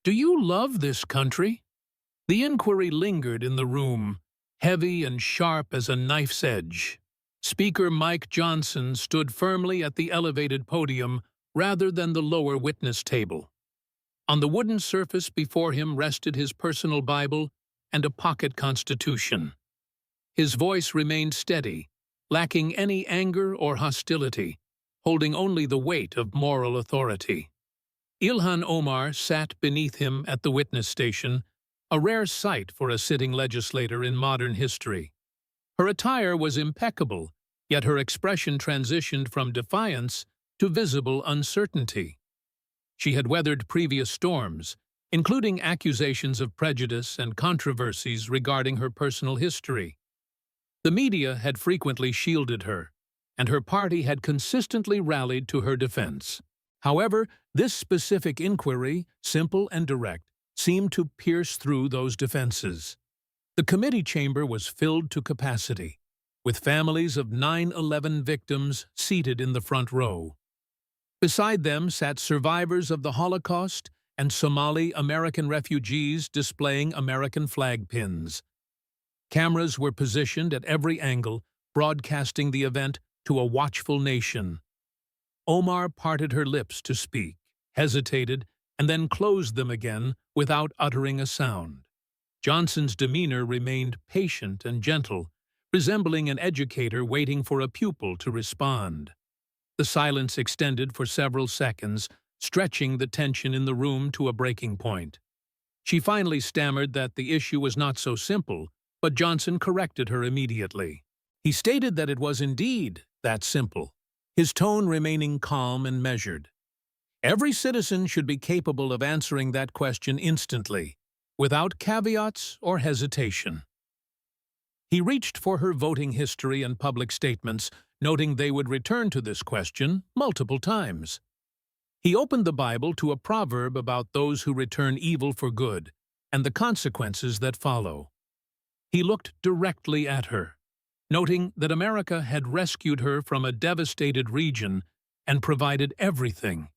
Do you love this country? The inquiry lingered in the room, heavy and sharp as a knife's edge. Speaker Mike Johnson stood firmly at the elevated podium rather than the lower witness table. On the wooden surface before him rested his personal Bible and a pocket constitution. His voice remained steady, lacking any anger or hostility, holding only the weight of moral authority. Ilhan Omar sat beneath him at the witness station, a rare sight for a sitting legislator in modern history. Her attire was impeccable, yet her expression transitioned from defiance to visible uncertainty. She had weathered previous storms, including accusations of prejudice and controversies regarding her personal history. The media had frequently shielded her, and her party had consistently rallied to her defense. However, this specific inquiry, simple and direct, seemed to pierce through those defenses. The committee chamber was filled to capacity, with families of 9/11 victims seated in the front row. Beside them sat survivors of the Holocaust and Somali American refugees displaying American flag pins. Cameras were positioned at every angle, broadcasting the event to a watchful nation. Omar parted her lips to speak, hesitated, and then closed them again without uttering a sound. Johnson's demeanor remained patient and gentle, resembling an educator waiting for a pupil to respond. The silence extended for several seconds, stretching the tension in the room to a breaking point. She finally stammered that the issue was not so simple, but Johnson corrected her immediately. He stated that it was indeed that simple, his tone remaining calm and measured. Every citizen should be capable of answering that question instantly, without caveats or hesitation. He reached for her voting history and public statements, noting they would return to this question multiple times. He opened the Bible to a proverb about those who return evil for good and the consequences that follow. He looked directly at her, noting that America had rescued her from a devastated region and provided everything.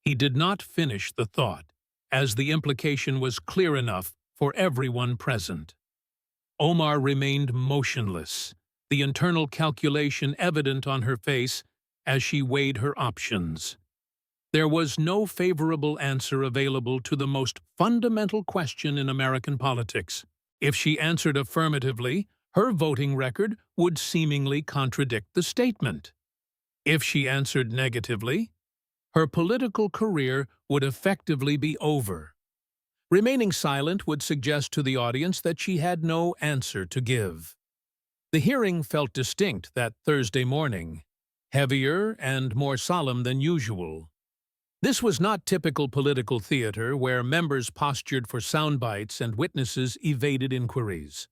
He did not finish the thought, as the implication was clear enough for everyone present. Omar remained motionless, the internal calculation evident on her face as she weighed her options. There was no favorable answer available to the most fundamental question in American politics. If she answered affirmatively, her voting record would seemingly contradict the statement. If she answered negatively, her political career would effectively be over. Remaining silent would suggest to the audience that she had no answer to give. The hearing felt distinct that Thursday morning, heavier and more solemn than usual. This was not typical political theater where members postured for sound bites and witnesses evaded inquiries.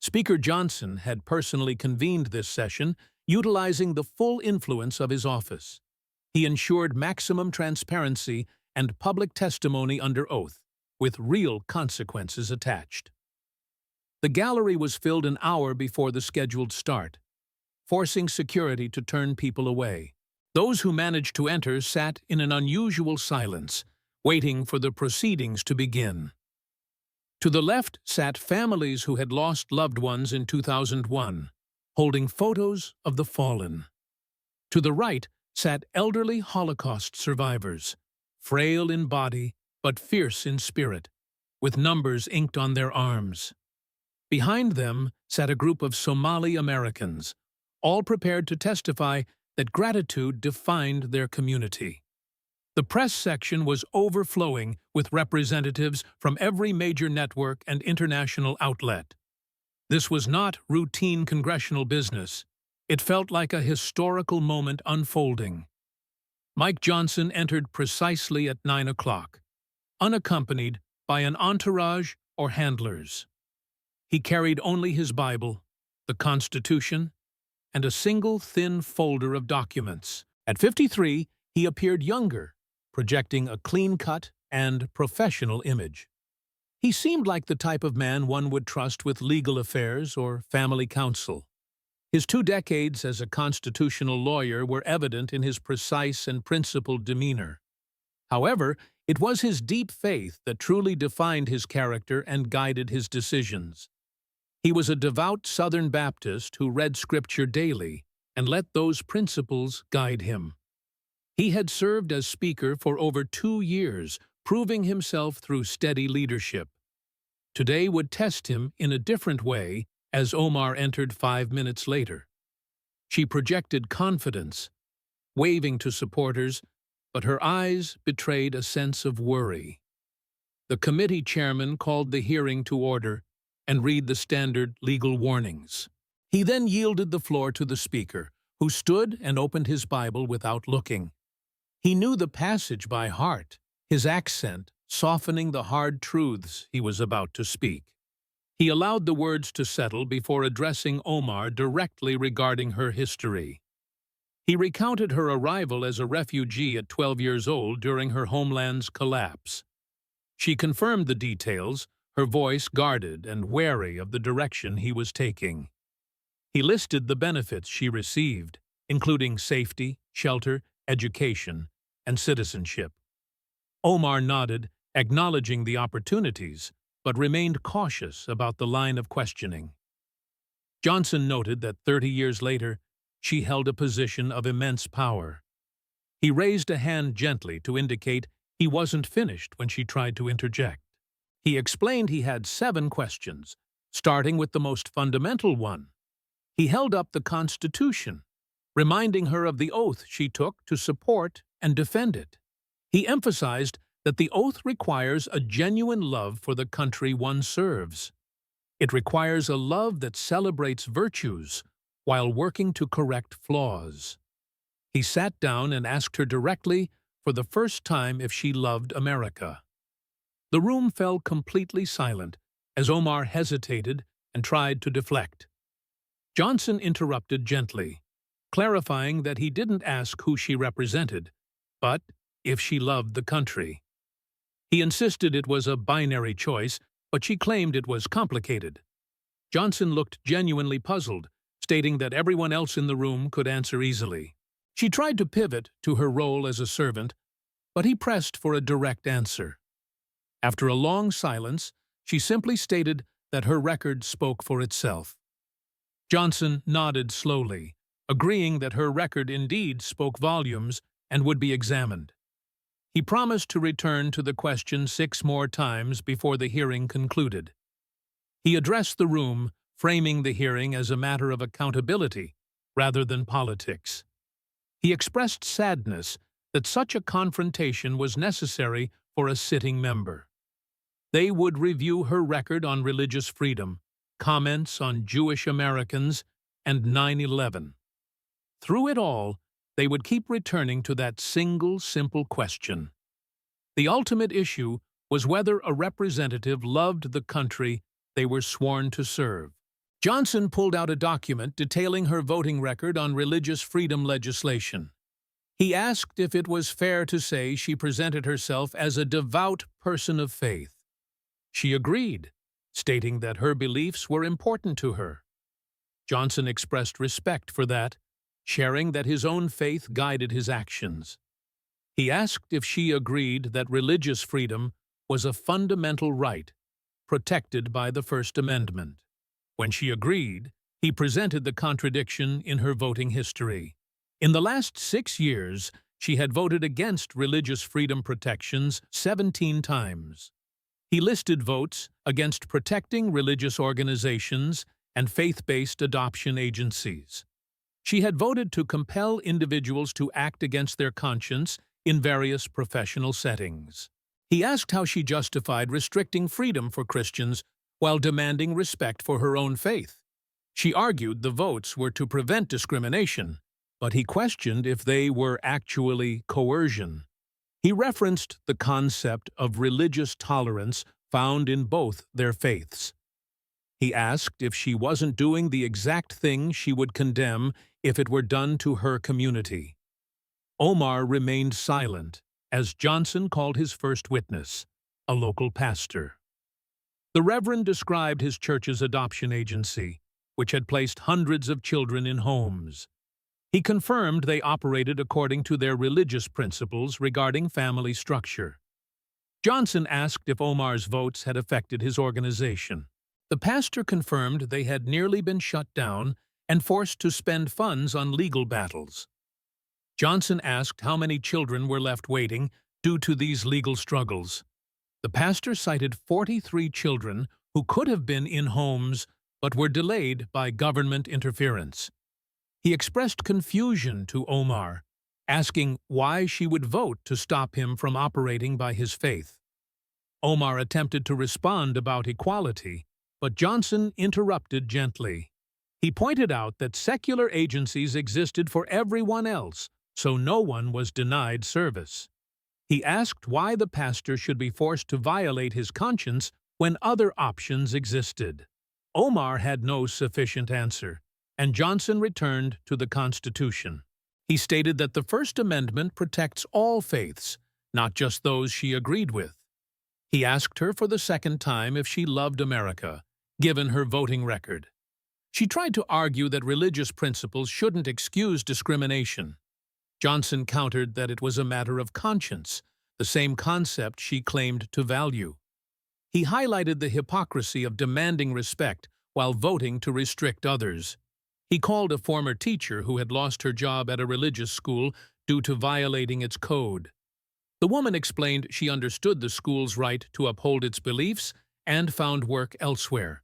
Speaker Johnson had personally convened this session, utilizing the full influence of his office. He ensured maximum transparency and public testimony under oath, with real consequences attached. The gallery was filled an hour before the scheduled start, forcing security to turn people away. Those who managed to enter sat in an unusual silence, waiting for the proceedings to begin. To the left sat families who had lost loved ones in 2001, holding photos of the fallen. To the right sat elderly Holocaust survivors, frail in body but fierce in spirit, with numbers inked on their arms. Behind them sat a group of Somali Americans, all prepared to testify that gratitude defined their community. The press section was overflowing with representatives from every major network and international outlet. This was not routine congressional business. It felt like a historical moment unfolding. Mike Johnson entered precisely at 9 o'clock, unaccompanied by an entourage or handlers. He carried only his Bible, the Constitution, and a single thin folder of documents. At 53, he appeared younger, projecting a clean-cut and professional image. He seemed like the type of man one would trust with legal affairs or family counsel. His 2 decades as a constitutional lawyer were evident in his precise and principled demeanor. However, It was his deep faith that truly defined his character and guided his decisions. He was a devout Southern Baptist who read Scripture daily and let those principles guide him. He had served as Speaker for over 2 years, proving himself through steady leadership. Today would test him in a different way as Omar entered 5 minutes later. She projected confidence, waving to supporters, but her eyes betrayed a sense of worry. The committee chairman called the hearing to order and read the standard legal warnings. He then yielded the floor to the speaker, who stood and opened his Bible without looking. He knew the passage by heart, his accent softening the hard truths he was about to speak. He allowed the words to settle before addressing Omar directly regarding her history. He recounted her arrival as a refugee at 12 years old during her homeland's collapse. She confirmed the details, her voice guarded and wary of the direction he was taking. He listed the benefits she received, including safety, shelter, education, and citizenship. Omar nodded, acknowledging the opportunities, but remained cautious about the line of questioning. Johnson noted that 30 years later, she held a position of immense power. He raised a hand gently to indicate he wasn't finished when she tried to interject. He explained he had 7 questions, starting with the most fundamental one. He held up the Constitution, reminding her of the oath she took to support and defend it. He emphasized that the oath requires a genuine love for the country one serves. It requires a love that celebrates virtues while working to correct flaws. He sat down and asked her directly, for the first time, if she loved America. The room fell completely silent as Omar hesitated and tried to deflect. Johnson interrupted gently, clarifying that he didn't ask who she represented, but if she loved the country. He insisted it was a binary choice, but she claimed it was complicated. Johnson looked genuinely puzzled, stating that everyone else in the room could answer easily. She tried to pivot to her role as a servant, but he pressed for a direct answer. After a long silence, she simply stated that her record spoke for itself. Johnson nodded slowly, agreeing that her record indeed spoke volumes and would be examined. He promised to return to the question 6 more times before the hearing concluded. He addressed the room, framing the hearing as a matter of accountability rather than politics. He expressed sadness that such a confrontation was necessary for a sitting member. They would review her record on religious freedom, comments on Jewish Americans, and 9/11. Through it all, they would keep returning to that single, simple question. The ultimate issue was whether a representative loved the country they were sworn to serve. Johnson pulled out a document detailing her voting record on religious freedom legislation. He asked if it was fair to say she presented herself as a devout person of faith. She agreed, stating that her beliefs were important to her. Johnson expressed respect for that, sharing that his own faith guided his actions. He asked if she agreed that religious freedom was a fundamental right, protected by the First Amendment. When she agreed, he presented the contradiction in her voting history. In the last 6 years, she had voted against religious freedom protections 17 times. He listed votes against protecting religious organizations and faith-based adoption agencies. She had voted to compel individuals to act against their conscience in various professional settings. He asked how she justified restricting freedom for Christians while demanding respect for her own faith. She argued the votes were to prevent discrimination, but he questioned if they were actually coercion. He referenced the concept of religious tolerance found in both their faiths. He asked if she wasn't doing the exact thing she would condemn if it were done to her community. Omar remained silent as Johnson called his first witness, a local pastor. The Reverend described his church's adoption agency, which had placed hundreds of children in homes. He confirmed they operated according to their religious principles regarding family structure. Johnson asked if Omar's votes had affected his organization. The pastor confirmed they had nearly been shut down and forced to spend funds on legal battles. Johnson asked how many children were left waiting due to these legal struggles. The pastor cited 43 children who could have been in homes but were delayed by government interference. He expressed confusion to Omar, asking why she would vote to stop him from operating by his faith. Omar attempted to respond about equality, but Johnson interrupted gently. He pointed out that secular agencies existed for everyone else, so no one was denied service. He asked why the pastor should be forced to violate his conscience when other options existed. Omar had no sufficient answer, and Johnson returned to the Constitution. He stated that the First Amendment protects all faiths, not just those she agreed with. He asked her for the second time if she loved America, given her voting record. She tried to argue that religious principles shouldn't excuse discrimination. Johnson countered that it was a matter of conscience, the same concept she claimed to value. He highlighted the hypocrisy of demanding respect while voting to restrict others. He called a former teacher who had lost her job at a religious school due to violating its code. The woman explained she understood the school's right to uphold its beliefs and found work elsewhere.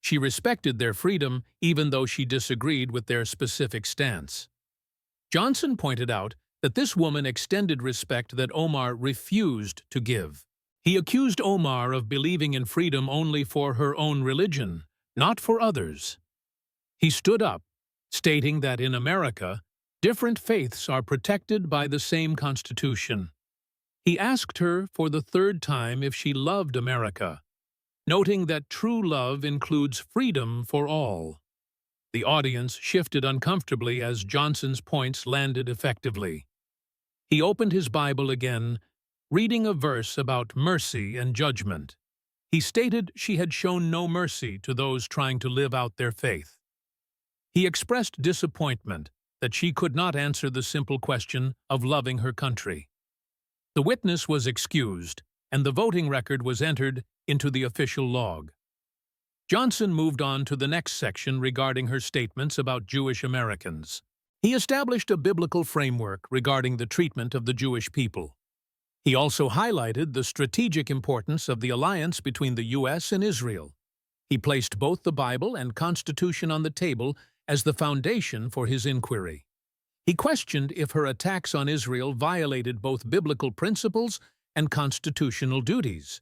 She respected their freedom even though she disagreed with their specific stance. Johnson pointed out that this woman extended respect that Omar refused to give. He accused Omar of believing in freedom only for her own religion, not for others. He stood up, stating that in America, different faiths are protected by the same Constitution. He asked her for the third time if she loved America, noting that true love includes freedom for all. The audience shifted uncomfortably as Johnson's points landed effectively. He opened his Bible again, reading a verse about mercy and judgment. He stated she had shown no mercy to those trying to live out their faith. He expressed disappointment that she could not answer the simple question of loving her country. The witness was excused, and the voting record was entered into the official log. Johnson moved on to the next section regarding her statements about Jewish Americans. He established a biblical framework regarding the treatment of the Jewish people. He also highlighted the strategic importance of the alliance between the U.S. and Israel. He placed both the Bible and Constitution on the table as the foundation for his inquiry. He questioned if her attacks on Israel violated both biblical principles and constitutional duties.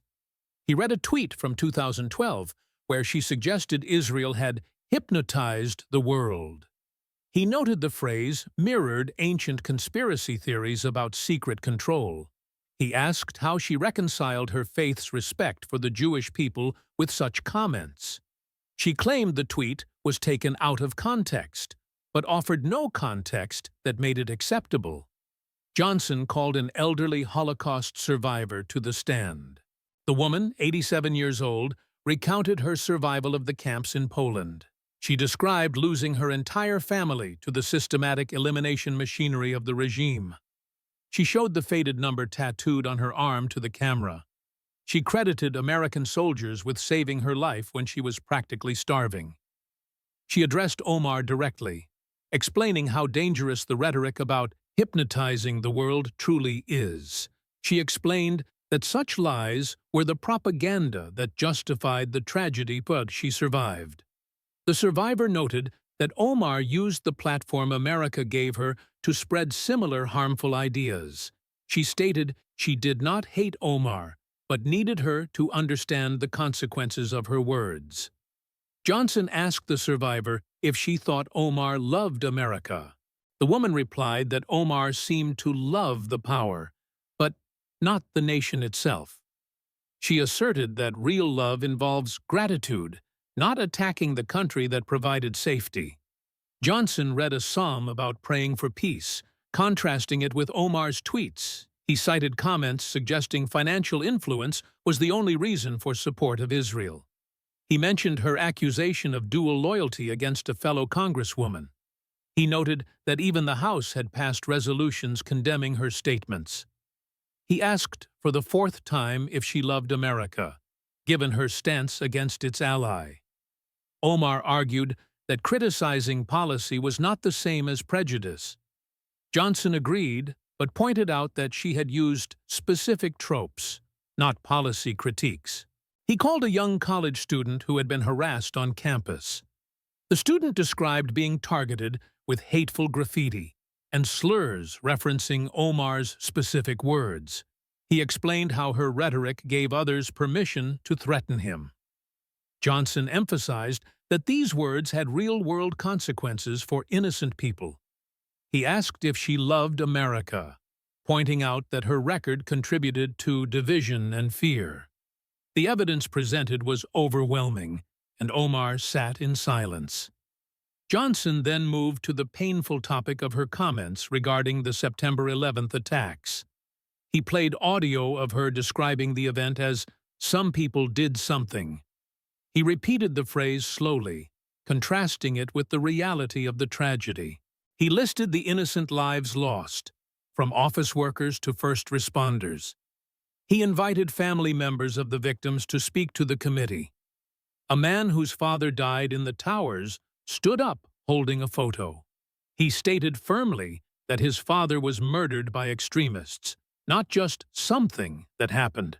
He read a tweet from 2012 where she suggested Israel had hypnotized the world. He noted the phrase mirrored ancient conspiracy theories about secret control. He asked how she reconciled her faith's respect for the Jewish people with such comments. She claimed the tweet was taken out of context, but offered no context that made it acceptable. Johnson called an elderly Holocaust survivor to the stand. The woman, 87 years old, recounted her survival of the camps in Poland. She described losing her entire family to the systematic elimination machinery of the regime. She showed the faded number tattooed on her arm to the camera. She credited American soldiers with saving her life when she was practically starving. She addressed Omar directly, explaining how dangerous the rhetoric about hypnotizing the world truly is. She explained that such lies were the propaganda that justified the tragedy, but she survived. The survivor noted that Omar used the platform America gave her to spread similar harmful ideas. She stated she did not hate Omar, but needed her to understand the consequences of her words. Johnson asked the survivor if she thought Omar loved America. The woman replied that Omar seemed to love the power, but not the nation itself. She asserted that real love involves gratitude, not attacking the country that provided safety. Johnson read a psalm about praying for peace, contrasting it with Omar's tweets. He cited comments suggesting financial influence was the only reason for support of Israel. He mentioned her accusation of dual loyalty against a fellow congresswoman. He noted that even the House had passed resolutions condemning her statements. He asked for the fourth time if she loved America, given her stance against its ally. Omar argued that criticizing policy was not the same as prejudice. Johnson agreed, but pointed out that she had used specific tropes, not policy critiques. He called a young college student who had been harassed on campus. The student described being targeted with hateful graffiti and slurs referencing Omar's specific words. He explained how her rhetoric gave others permission to threaten him. Johnson emphasized that these words had real-world consequences for innocent people. He asked if she loved America, pointing out that her record contributed to division and fear. The evidence presented was overwhelming, and Omar sat in silence. Johnson then moved to the painful topic of her comments regarding the September 11th attacks. He played audio of her describing the event as, "Some people did something." He repeated the phrase slowly, contrasting it with the reality of the tragedy. He listed the innocent lives lost, from office workers to first responders. He invited family members of the victims to speak to the committee. A man whose father died in the towers stood up holding a photo. He stated firmly that his father was murdered by extremists, not just something that happened.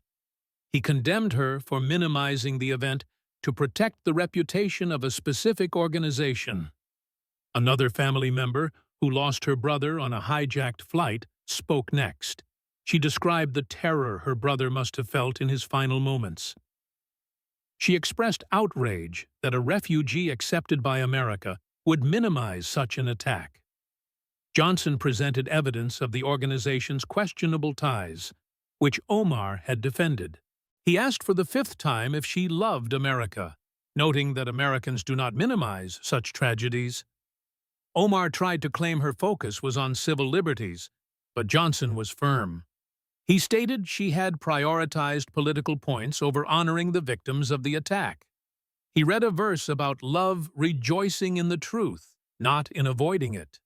He condemned her for minimizing the event to protect the reputation of a specific organization. Another family member, who lost her brother on a hijacked flight, spoke next. She described the terror her brother must have felt in his final moments. She expressed outrage that a refugee accepted by America would minimize such an attack. Johnson presented evidence of the organization's questionable ties, which Omar had defended. He asked for the fifth time if she loved America, noting that Americans do not minimize such tragedies. Omar tried to claim her focus was on civil liberties, but Johnson was firm. He stated she had prioritized political points over honoring the victims of the attack. He read a verse about love rejoicing in the truth, not in avoiding it.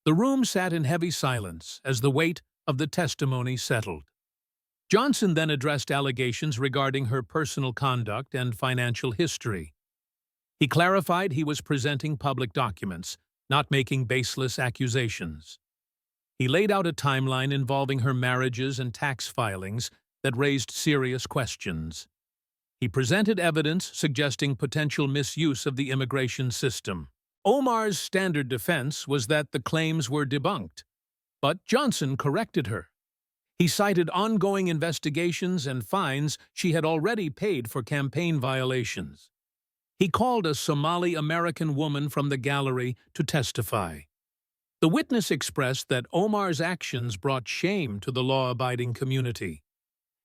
The room sat in heavy silence as the weight of the testimony settled. Johnson then addressed allegations regarding her personal conduct and financial history. He clarified he was presenting public documents, not making baseless accusations. He laid out a timeline involving her marriages and tax filings that raised serious questions. He presented evidence suggesting potential misuse of the immigration system. Omar's standard defense was that the claims were debunked, but Johnson corrected her. He cited ongoing investigations and fines she had already paid for campaign violations. He called a Somali-American woman from the gallery to testify. The witness expressed that Omar's actions brought shame to the law-abiding community.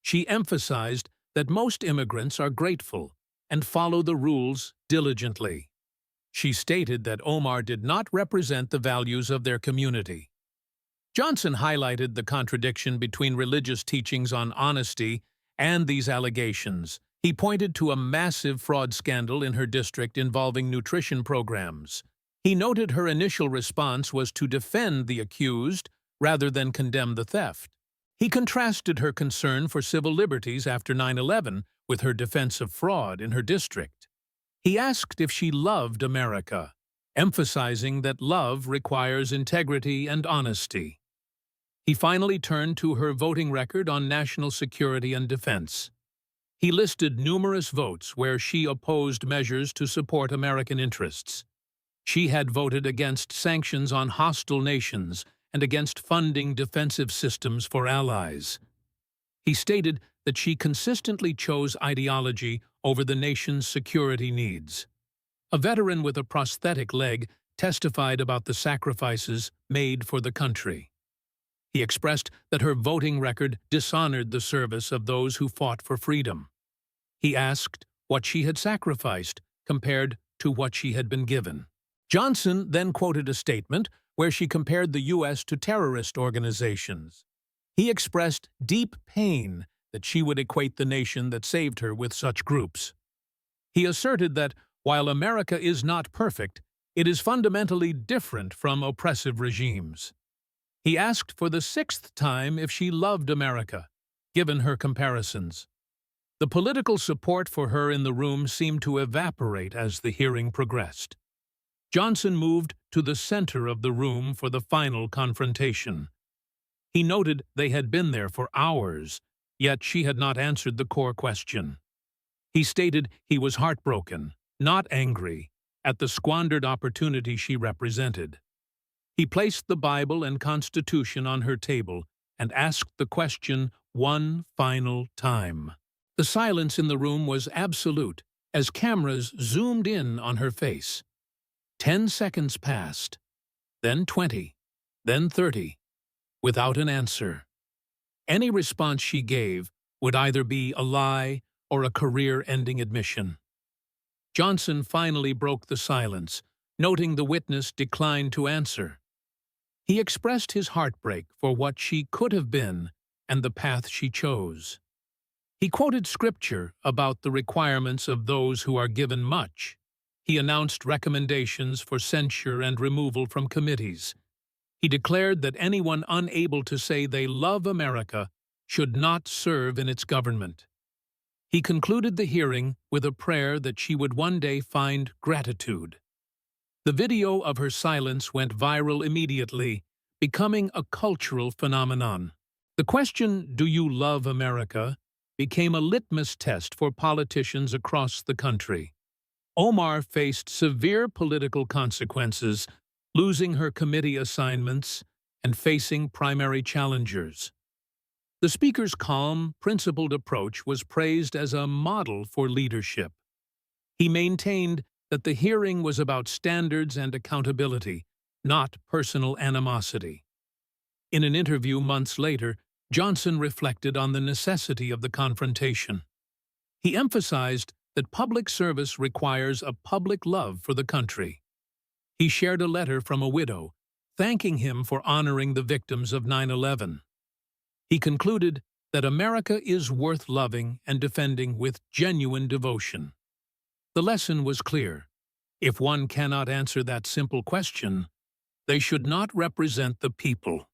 She emphasized that most immigrants are grateful and follow the rules diligently. She stated that Omar did not represent the values of their community. Johnson highlighted the contradiction between religious teachings on honesty and these allegations. He pointed to a massive fraud scandal in her district involving nutrition programs. He noted her initial response was to defend the accused rather than condemn the theft. He contrasted her concern for civil liberties after 9/11 with her defense of fraud in her district. He asked if she loved America, emphasizing that love requires integrity and honesty. He finally turned to her voting record on national security and defense. He listed numerous votes where she opposed measures to support American interests. She had voted against sanctions on hostile nations and against funding defensive systems for allies. He stated that she consistently chose ideology over the nation's security needs. A veteran with a prosthetic leg testified about the sacrifices made for the country. He expressed that her voting record dishonored the service of those who fought for freedom. He asked what she had sacrificed compared to what she had been given. Johnson then quoted a statement where she compared the U.S. to terrorist organizations. He expressed deep pain that she would equate the nation that saved her with such groups. He asserted that, while America is not perfect, it is fundamentally different from oppressive regimes. He asked for the sixth time if she loved America, given her comparisons. The political support for her in the room seemed to evaporate as the hearing progressed. Johnson moved to the center of the room for the final confrontation. He noted they had been there for hours, yet she had not answered the core question. He stated he was heartbroken, not angry, at the squandered opportunity she represented. He placed the Bible and Constitution on her table and asked the question one final time. The silence in the room was absolute as cameras zoomed in on her face. 10 seconds passed, then 20, then 30, without an answer. Any response she gave would either be a lie or a career-ending admission. Johnson finally broke the silence, noting the witness declined to answer. He expressed his heartbreak for what she could have been and the path she chose. He quoted scripture about the requirements of those who are given much. He announced recommendations for censure and removal from committees. He declared that anyone unable to say they love America should not serve in its government. He concluded the hearing with a prayer that she would one day find gratitude. The video of her silence went viral immediately, becoming a cultural phenomenon. The question, "Do you love America?" became a litmus test for politicians across the country. Omar faced severe political consequences, losing her committee assignments and facing primary challengers. The speaker's calm, principled approach was praised as a model for leadership. He maintained that the hearing was about standards and accountability, not personal animosity. In an interview months later, Johnson reflected on the necessity of the confrontation. He emphasized that public service requires a public love for the country. He shared a letter from a widow, thanking him for honoring the victims of 9/11. He concluded that America is worth loving and defending with genuine devotion. The lesson was clear. If one cannot answer that simple question, they should not represent the people.